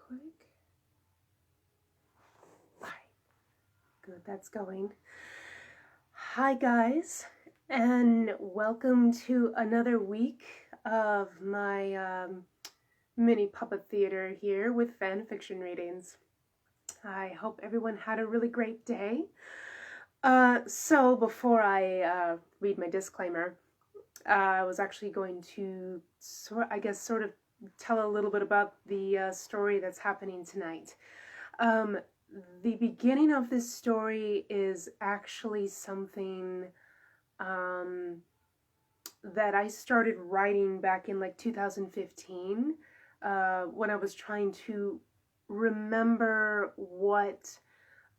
quick. All right, good, that's going. Hi guys, and welcome to another week of my mini puppet theater here with fan fiction readings. I hope everyone had a really great day. So before I read my disclaimer, I was actually going to sort of tell a little bit about the story that's happening tonight. The beginning of this story is actually something that I started writing back in like 2015 when I was trying to remember what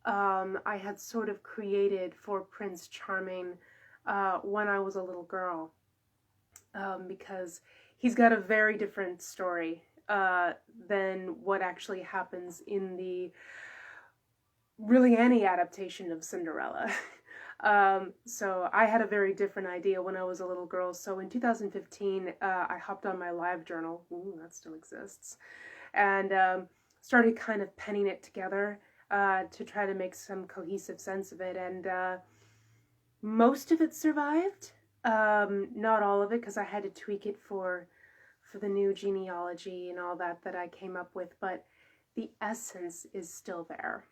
I had sort of created for Prince Charming when I was a little girl. Because he's got a very different story than what actually happens in the really any adaptation of Cinderella. So I had a very different idea when I was a little girl. So in 2015, I hopped on my LiveJournal, that still exists, and started kind of penning it together to try to make some cohesive sense of it. And most of it survived. Not all of it, because I had to tweak it for the new genealogy and all that I came up with, but the essence is still there.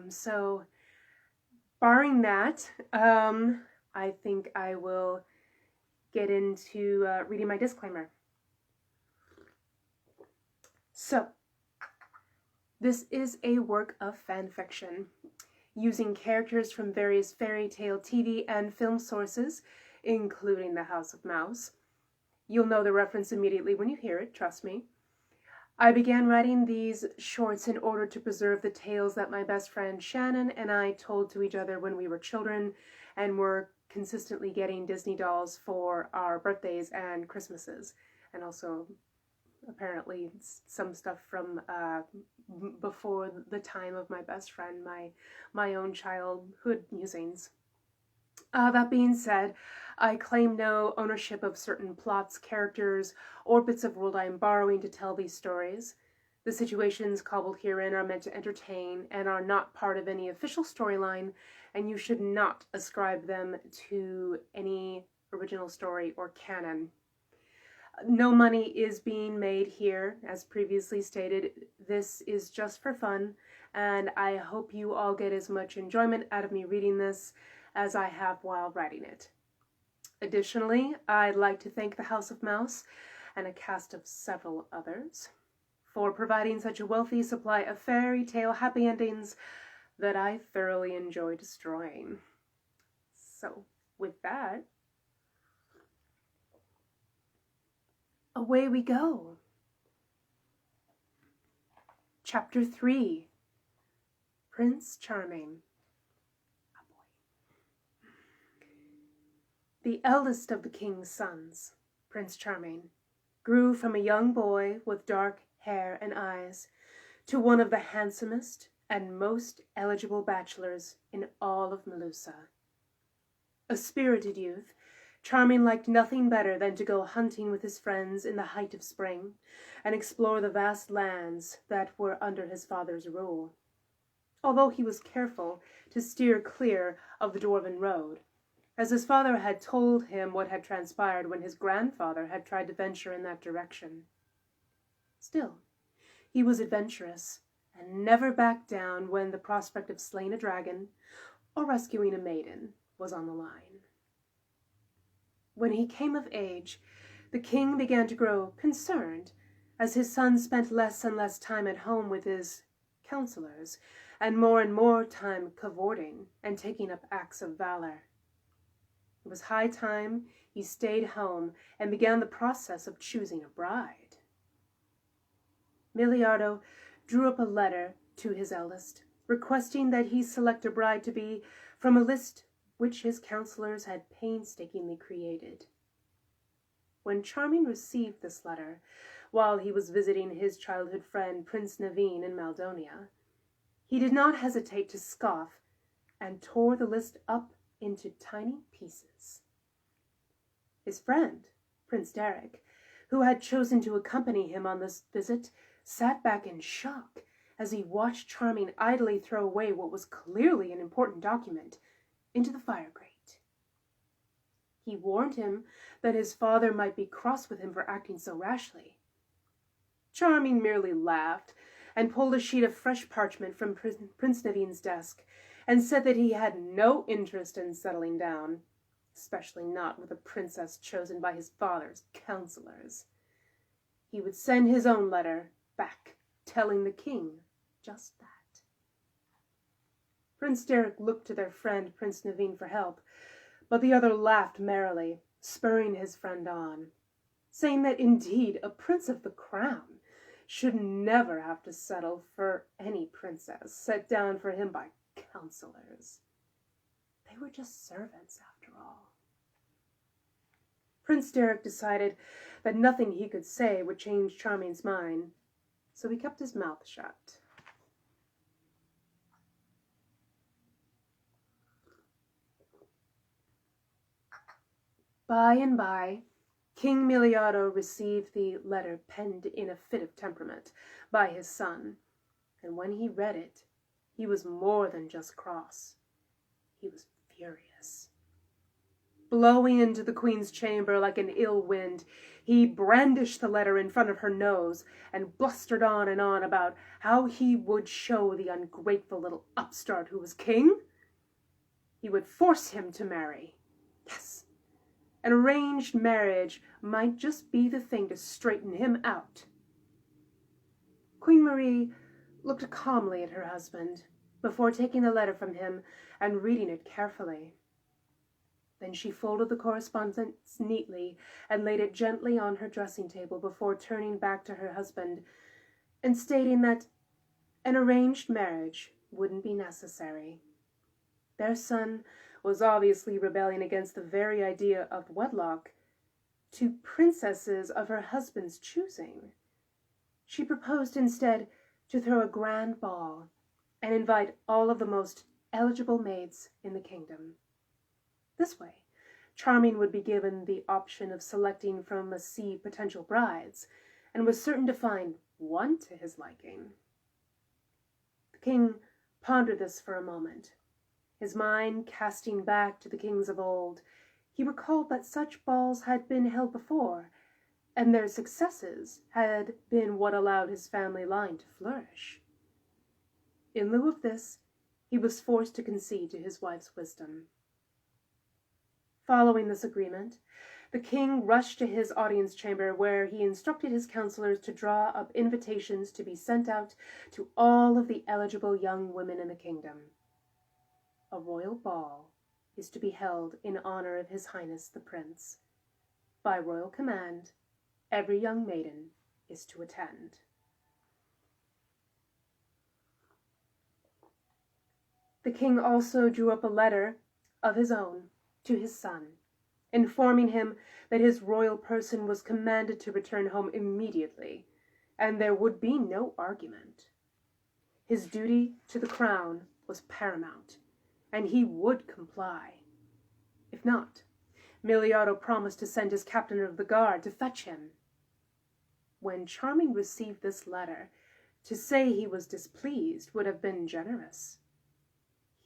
So barring that, I think I will get into reading my disclaimer. So, this is a work of fan fiction, using characters from various fairy tale TV and film sources, including The House of Mouse. You'll know the reference immediately when you hear it, trust me. I began writing these shorts in order to preserve the tales that my best friend Shannon and I told to each other when we were children and were consistently getting Disney dolls for our birthdays and Christmases, and also apparently some stuff from before the time of my best friend, my own childhood musings. That being said, I claim no ownership of certain plots, characters, or bits of world I am borrowing to tell these stories. The situations cobbled herein are meant to entertain and are not part of any official storyline, and you should not ascribe them to any original story or canon. No money is being made here, as previously stated. This is just for fun, and I hope you all get as much enjoyment out of me reading this as I have while writing it. Additionally, I'd like to thank the House of Mouse and a cast of several others for providing such a wealthy supply of fairy tale happy endings that I thoroughly enjoy destroying. So, with that, away we go. Chapter 3, Prince Charming. The eldest of the king's sons, Prince Charming, grew from a young boy with dark hair and eyes to one of the handsomest and most eligible bachelors in all of Melusa. A spirited youth, Charming liked nothing better than to go hunting with his friends in the height of spring and explore the vast lands that were under his father's rule, although he was careful to steer clear of the Dwarven road, as his father had told him what had transpired when his grandfather had tried to venture in that direction. Still, he was adventurous, and never backed down when the prospect of slaying a dragon or rescuing a maiden was on the line. When he came of age, the king began to grow concerned, as his son spent less and less time at home with his counselors, and more time cavorting and taking up acts of valor. It was high time he stayed home and began the process of choosing a bride. Miliardo drew up a letter to his eldest, requesting that he select a bride to be from a list which his counselors had painstakingly created. When Charming received this letter, while he was visiting his childhood friend Prince Naveen in Maldonia, he did not hesitate to scoff and tore the list up into tiny pieces. His friend, Prince Derek, who had chosen to accompany him on this visit, sat back in shock as he watched Charming idly throw away what was clearly an important document into the fire grate. He warned him that his father might be cross with him for acting so rashly. Charming merely laughed and pulled a sheet of fresh parchment from Prince Naveen's desk and said that he had no interest in settling down, especially not with a princess chosen by his father's counselors. He would send his own letter back, telling the king just that. Prince Derek looked to their friend Prince Naveen for help, but the other laughed merrily, spurring his friend on, saying that indeed a prince of the crown should never have to settle for any princess set down for him by counselors. They were just servants after all. Prince Derek decided that nothing he could say would change Charming's mind, so he kept his mouth shut. By and by, King Miliato received the letter penned in a fit of temperament by his son, and when he read it, he was more than just cross. He was furious. Blowing into the queen's chamber like an ill wind, he brandished the letter in front of her nose and blustered on and on about how he would show the ungrateful little upstart who was king. He would force him to marry. Yes, an arranged marriage might just be the thing to straighten him out. Queen Marie looked calmly at her husband before taking the letter from him and reading it carefully. Then she folded the correspondence neatly and laid it gently on her dressing table before turning back to her husband and stating that an arranged marriage wouldn't be necessary. Their son was obviously rebelling against the very idea of wedlock to princesses of her husband's choosing. She proposed instead to throw a grand ball and invite all of the most eligible maids in the kingdom. This way, Charming would be given the option of selecting from a sea of potential brides, and was certain to find one to his liking. The king pondered this for a moment. His mind casting back to the kings of old, he recalled that such balls had been held before, and their successes had been what allowed his family line to flourish. In lieu of this, he was forced to concede to his wife's wisdom. Following this agreement, the king rushed to his audience chamber, where he instructed his counselors to draw up invitations to be sent out to all of the eligible young women in the kingdom. A royal ball is to be held in honor of His Highness the Prince. By royal command, every young maiden is to attend. The king also drew up a letter of his own to his son, informing him that his royal person was commanded to return home immediately, and there would be no argument. His duty to the crown was paramount, and he would comply. If not, Miliato promised to send his captain of the guard to fetch him. When Charming received this letter, to say he was displeased would have been generous.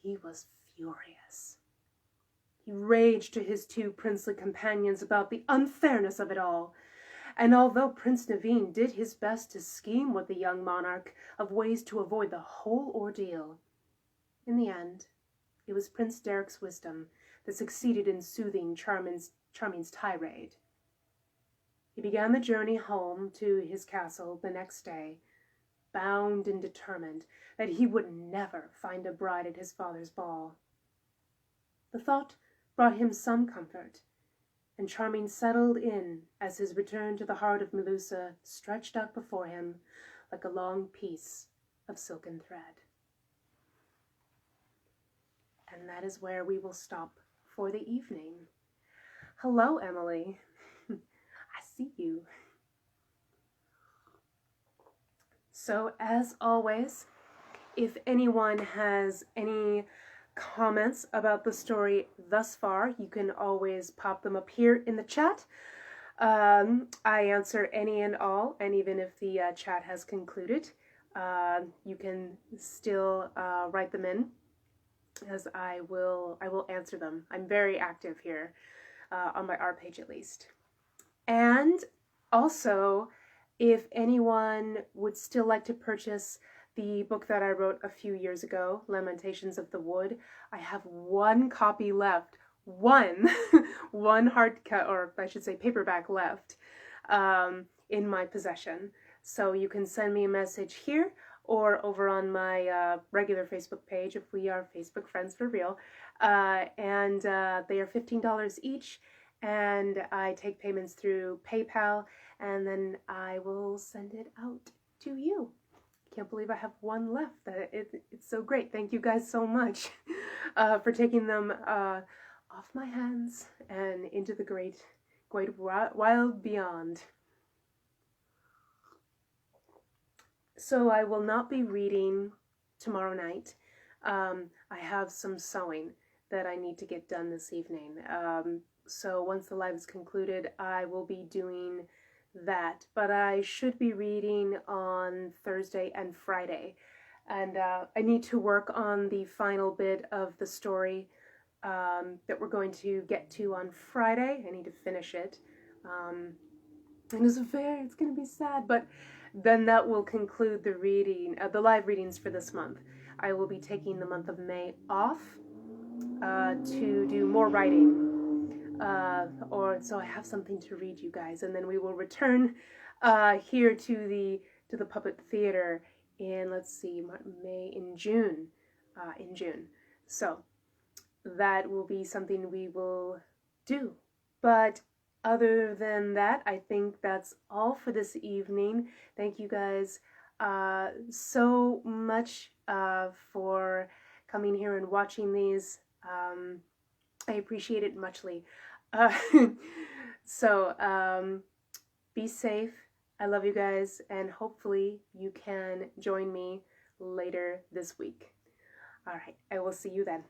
He was furious. He raged to his two princely companions about the unfairness of it all, and although Prince Naveen did his best to scheme with the young monarch of ways to avoid the whole ordeal, in the end, it was Prince Derek's wisdom that succeeded in soothing Charming's tirade. He began the journey home to his castle the next day, bound and determined that he would never find a bride at his father's ball. The thought brought him some comfort, and Charming settled in as his return to the heart of Melusa stretched out before him like a long piece of silken thread. And that is where we will stop for the evening. Hello, Emily. I see you. So, as always, if anyone has any comments about the story thus far, you can always pop them up here in the chat. I answer any and all, and even if the chat has concluded, you can still write them in, as I will answer them. I'm very active here on my art page, at least. And also, if anyone would still like to purchase the book that I wrote a few years ago, Lamentations of the Wood, I have one copy left. One hardcover, or I should say paperback left in my possession. So you can send me a message here or over on my regular Facebook page if we are Facebook friends for real. And they are $15 each, and I take payments through PayPal, and then I will send it out to you. Can't believe I have one left. It's so great. Thank you guys so much for taking them off my hands and into the great wild beyond. So I will not be reading tomorrow night. I have some sewing that I need to get done this evening. So once the live is concluded, I will be doing that. But I should be reading on Thursday and Friday. And I need to work on the final bit of the story that we're going to get to on Friday. I need to finish it. And it's going to be sad, but then that will conclude the reading, the live readings for this month. I will be taking the month of May off to do more writing, so I have something to read you guys, and then we will return here to the puppet theater in, let's see, in June. So that will be something we will do. But other than that, I think that's all for this evening. Thank you guys so much for coming here and watching these. I appreciate it muchly. So be safe. I love you guys, and hopefully you can join me later this week. All right, I will see you then.